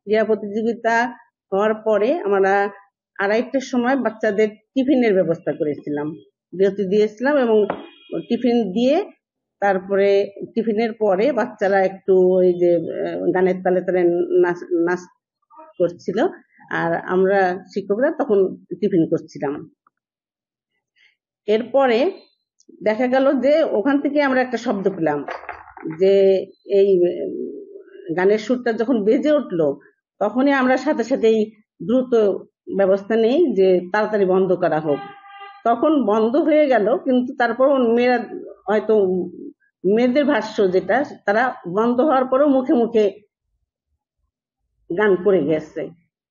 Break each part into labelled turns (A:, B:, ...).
A: ক্রীড়া প্রতিযোগিতা হওয়ার পরে আমরা 2:30টার সময় বাচ্চাদের টিফিনের ব্যবস্থা করেছিলাম, বিরতি দিয়েছিলাম এবং টিফিন দিয়ে তারপরে টিফিনের পরে বাচ্চারা একটু ওই যে গানের তালে তালে নাচ করছিল, আর আমরা শিক্ষকরা তখন টিফিন করছিলাম। এরপরে দেখা গেল যে ওখান থেকে আমরা একটা শব্দ পেলাম যে এই গানের সুরটা যখন বেজে উঠলো তখনই আমরা সাথে সাথেই দ্রুত ব্যবস্থা নেই যে তাড়াতাড়ি বন্ধ করা হোক। তখন বন্ধ হয়ে গেল, কিন্তু তারপর মেয়েরা হয়তো মেয়েদের ভাষ্য যেটা, তারা বন্ধ হওয়ার পরেও মুখে মুখে গান করে গেছে।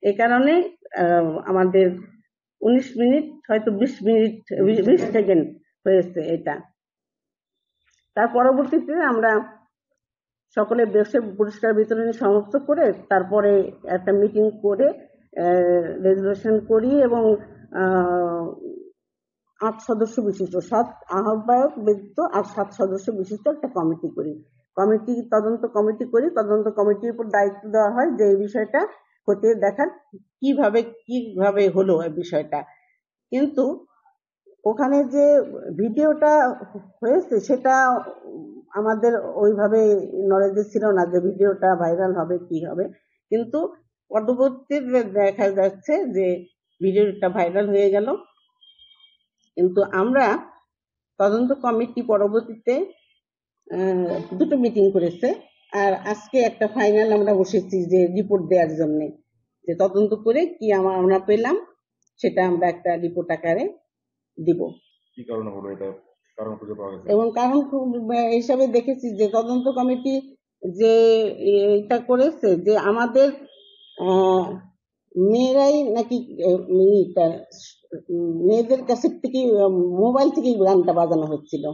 A: এ কারণে আমাদের 19 মিনিট হয়তো 20 সেকেন্ড হয়েছে এটা। তার পরবর্তীতে আমরা সকলে বসে পুরস্কার বিতরণী সমাপ্ত করে তারপরে একটা মিটিং করে রেজুলেশন করি এবং 8 সদস্য বিশিষ্ট, 7 আহ্বায়ক ব্যতীত আর 7 সদস্য বিশিষ্ট একটা কমিটি করি। তদন্ত কমিটির উপর দায়িত্ব দেওয়া হয় যে এই বিষয়টা খতিয়ে দেখার কিভাবে হলো এই বিষয়টা। কিন্তু ওখানে যে ভিডিওটা হয়েছে সেটা আমাদের ওইভাবে নলেজে ছিল না যে ভিডিওটা ভাইরাল হবে কি হবে, কিন্তু পরবর্তীতে দেখা যাচ্ছে যে ভিডিওটা ভাইরাল হয়ে গেল। কিন্তু আমরা তদন্ত কমিটি পরবর্তীতে 2টো মিটিং করেছে, আর আজকে একটা ফাইনাল আমরা বসেছি যে রিপোর্ট দেওয়ার জন্য, যে তদন্ত করে কি আমরা পেলাম সেটা আমরা একটা রিপোর্ট আকারে দিব।
B: কি কারণে হলো এটা, কারণ খুঁজে পাওয়া গেছে?
A: এবং কারণ হিসাবে দেখেছি যে তদন্ত কমিটি যে এটা করেছে যে আমাদের মেয়েরাই নাকি মেয়েদের কাছে থেকে মোবাইল থেকে গানটা বাজানো হচ্ছিল।